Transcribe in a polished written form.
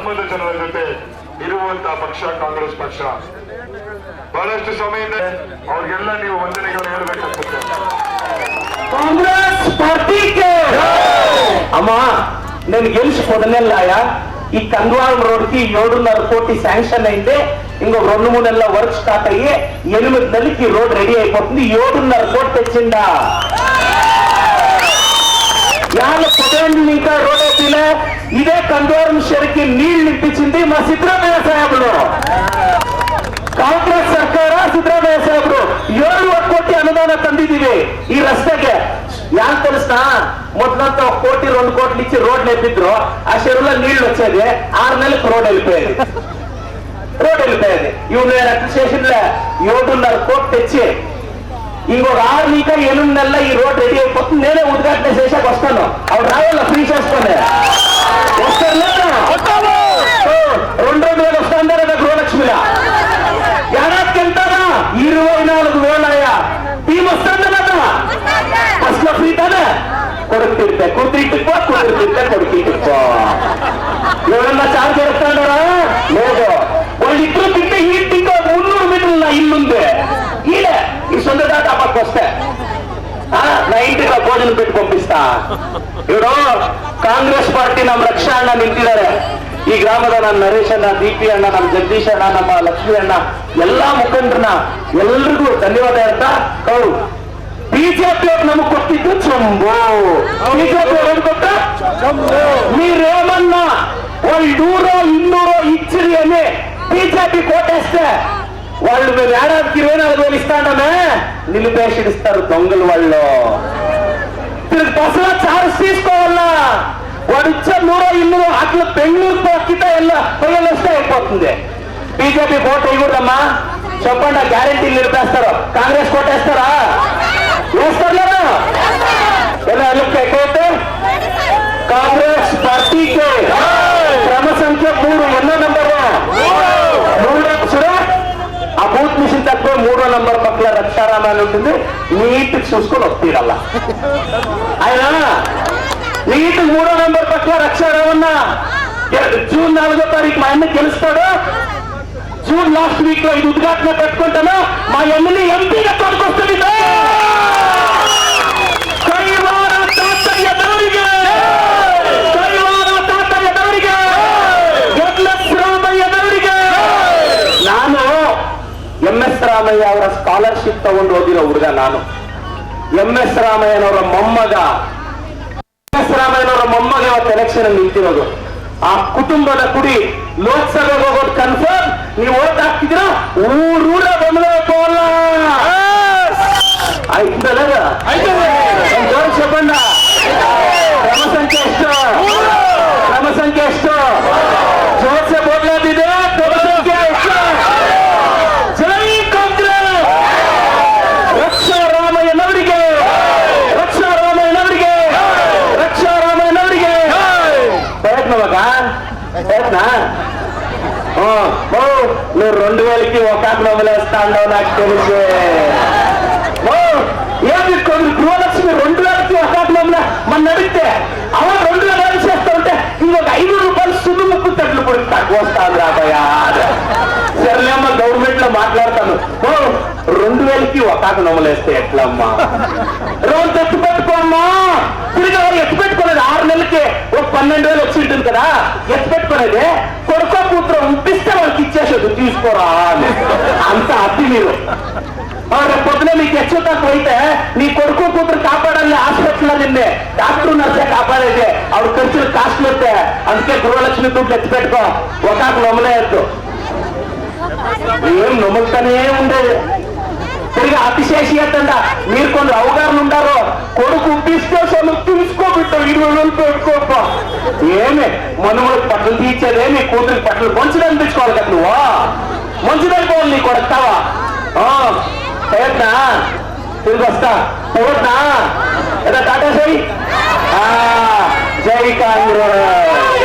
ಧರ್ಮದ ಜನರ ಜೊತೆ ಇರುವಂತಹ ಪಕ್ಷ ಕಾಂಗ್ರೆಸ್ ಪಕ್ಷ. ಬಹಳಷ್ಟು ಸಮಯದಿಂದ ಅವ್ರಿಗೆಲ್ಲ ನೀವು ವಂದನೆಗಳು ಹೇಳ್ಬೇಕಾಗ್ತದೆ. ಕಾಂಗ್ರೆಸ್ ಪಾರ್ಟಿಗೆ అమ్మ నేను గెలిచిపోదనే లాయా ఈ కందువారం రోడ్కి 7.5 కోటి శాంక్షన్ అయితే ఇంకో 2-3 నెలల వర్క్ స్టార్ట్ అయ్యి 8 నెలలకి రోడ్ రెడీ అయిపోతుంది. 7.5 కోటి తెచ్చిందా ఇంకా రోడ్ అయిపోయినా ఇదే కందువారం షెరికి నీళ్లు ఇప్పించింది మా సిద్ధరామయ్య సాహెబ్లు. ಕಾಂಗ್ರೆಸ್ ಸರ್ಕಾರ ಸಿದ್ದರಾಮಯ್ಯ ಸಾಹೇಬ್ರು 7 ಕೋಟಿ ಅನುದಾನ ತಂದಿದ್ದೀವಿ ಈ ರಸ್ತೆಗೆ. ಯಾಕೆ తెలుసా మొత్తంతో 1 కోటి 2 కోట్లు ఇచ్చి రోడ్లు వేపిದ್ರು. ఆ చెరువులో నీళ్లు వచ్చేది 6 నెలలకు రోడ్ వెళ్ళిపోయేది. ఇవి నేను ఎట్లా చేసిందిలే 7.5 కోట్లు తెచ్చి ఇంకొక 6 ఇంకా 8 నెలల ఈ రోడ్ రెడీ అయిపోతుంది. నేనే ఉద్ఘాటన చేసాక వస్తాను. అవి రావాల ఫ్రీ చేసుకునే వస్తాను. 2,000 వస్తాను గృహలక్ష్మిగా ఏడాదికి వెళ్తారా 24,000 టీం వస్తుంది కదా. ఫస్ట్ లో ఫ్రీ తానే కొడుకు తింటే కూతురిట్టుకో కొడుకు ఎవరన్నా చార్జ్ చేస్తాడారా లేదు. వాళ్ళిద్దరు తింటే ఈ ఇంటికో 300 మీటర్లు నా ఇల్లుంది. ఈడే ఈ సొంత దాకా పక్క వస్తే నా ఇంటికి భోజనం పెట్టి పంపిస్తా. ఇప్పుడు ಕಾಂಗ್ರೆಸ್ ಪಾರ್ಟಿ ನಮ್ಮ ರಕ್ಷಾ ಅಣ್ಣ ನಿಂತಿದ್ದಾರೆ. ಈ ಗ್ರಾಮದ ನಮ್ಮ ನರೇಶ್ ಅಣ್ಣ, ದೀಪಿ ಅಣ್ಣ, ನಮ್ಮ ಜಗದೀಶ್ ಅಣ್ಣ, ನಮ್ಮ ಲಕ್ಷ್ಮೀ ಅಣ್ಣ, ಎಲ್ಲಾ ಮುಖಂಡರನ್ನ ಎಲ್ರಿಗೂ ಧನ್ಯವಾದ ಹೇಳ್ತಾ ಬಿಜೆಪಿ ಅವ್ರು ನಮಗ್ ಕೊಟ್ಟಿದ್ದು ಚಂಬು. ಬಿಜೆಪಿ ಅವ್ರು ಕೊಟ್ಟ మీరేమన్నా వాళ్ళు 100-200 ఇచ్చిరి అని బీజేపీ కోటేస్తే వాళ్ళు మేము ఏడాదికి 24,000 ఇస్తాడమే నిలిపేసిస్తారు దొంగలు వాళ్ళు. బస్సులో ಚಾರ್ಜ್ తీసుకోవాలా వాడు ఇచ్చే 100-200 అట్లా బెంగళూరు అక్కితే పొయ్యలొస్తే అయిపోతుంది. బీజేపీ కోట ఇవ్వడమ్మా చెప్పండి. గ్యారెంటీలు నిలిపేస్తారు. కాంగ్రెస్ కోటేస్తారా వేస్తారు లేదా ఎలా ఎక్కువైతే కాంగ్రెస్ పార్టీకి క్రమ సంఖ్య 3 ఎన్నో నంబర్ 3 చూడ ఆ బూత్ మిషన్ తక్కువ 3వ నంబర్ పక్కల రక్షారామ అని ఉంటుంది. నీట్ చూసుకొని వస్తీరల్లా ఆయన నీట్ 3వ నంబర్ పక్కల రక్షారామన్న జూన్ 4వ తారీఖు మా అన్న గెలుస్తాడు. జూన్ లాస్ట్ వీక్ లో ఇది ఉద్ఘాటన పెట్టుకుంటాను. మా ఎమ్మెల్యే ఎంపీగా తోడుకొస్తుంది. ನಾನು MS ರಾಮಯ್ಯ ಅವರ ಸ್ಕಾಲರ್ಶಿಪ್ ತಗೊಂಡು ಓದಿರೋ ಹುಡುಗ. ನಾನು MS ರಾಮಯ್ಯನವರ ಮೊಮ್ಮಗ. MS ರಾಮಯ್ಯನವರ ಮೊಮ್ಮಗ ಇವತ್ತು ಎಲೆಕ್ಷನ್ ಅಲ್ಲಿ ನಿಂತಿರೋದು. ಆ ಕುಟುಂಬದ ಕುಡಿ ಲೋಕಸಭೆಗೆ ಹೋಗೋದು ಕನ್ಫರ್ಮ್. ನೀವು ಓಟ್ ಹಾಕ್ತಿದ್ರ ಊರೂರ ಬಂದಲ್ಲ ಆಯ್ತಲ್ಲ చెప్పంಡ. ಕ್ರಮ ಸಂಖ್ಯೆ ಎಷ್ಟು? ಕ್ರಮ ಸಂಖ್ಯೆ ಎಷ್ಟು? ಜೋರ್ಸೆ ಬೋಡ್ಲಾದಿದೆ. ಕ್ರಮ ಸಂಖ್ಯೆ ಎಷ್ಟು? ಜೈ ಕಾಂಗ್ರೆಸ್. ರಕ್ಷಾ ರಾಮಯ್ಯನವರಿಗೆ, ರಕ್ಷಾ ರಾಮಯ್ಯನವರಿಗೆ, ರಕ್ಷಾ ರಾಮಯ್ಯನವರಿಗೆ ప్రయత్నమా ప్రయత్న. నువ్వు 2,000కి ఒక నమ్మలేస్తా అన్నావు నాకు తెలిసి. ఏమి కొన్ని గృహలక్ష్మి 2,000కి ఒక నమ్మలే మన అడిగితే అవ 2,000 చేస్తా ఉంటే ఇంకొక 500 రూపాయలు సున్ను ముప్పు తట్లు పొడి తక్కువ వస్తాను రాబోయా. సరేలేమ్మా గవర్నమెంట్ లో మాట్లాడతాను. 2,000కి ఒక నమ్మలేస్తే ఎట్లమ్మా? రోజు ఎత్తు పెట్టుకోమ్మా. తిరిగి వాళ్ళు ఎత్తు పెట్టుకోలేదు. 6 నెలలకి ఒక 12,000 వచ్చి ఉంటుంది కదా. ఎత్తు పెట్టుకునేది కొడుకో కూతురు ఉప్పిస్తే వాళ్ళకి ఇచ్చేసేది తీసుకోరా అని. అంత అతి మీరు. రేపు పొద్దున నీకు హెచ్చు తక్కువ అయితే నీ కొడుకు కూతురు కాపాడాలి. హాస్పిటల్లో నిన్నే డాక్టర్ నర్సే కాపాడేది. ఆవిడ ఖర్చులు కాస్ట్లు వస్తే అందుకే గృహలక్ష్మి దుడ్లు ఎత్తి పెట్టుకో. ఒక నమ్మలేయద్దు. ఏం నమ్ముతానే ఉండేది. తిరిగి అతిశేషి ఎత్తండ. మీరు కొన్ని అవగాహన ఉండారు. కొడుకు ఉప్పిస్తే తీసుకోబెట్టు 20,000 పెట్టుకోప్ప. ఏమి మనుమలకు పట్టలు తీర్చేదే నీ కూతురికి పట్టలు మంచిది అనిపించుకోవాలి కదా. నువ్వు మంచిదైపోవాలి. నీ కొడతావా ప్రయత్న తిరిగి వస్తా పోవద్దా. టాటా జై. జై కాంగ్రెస్.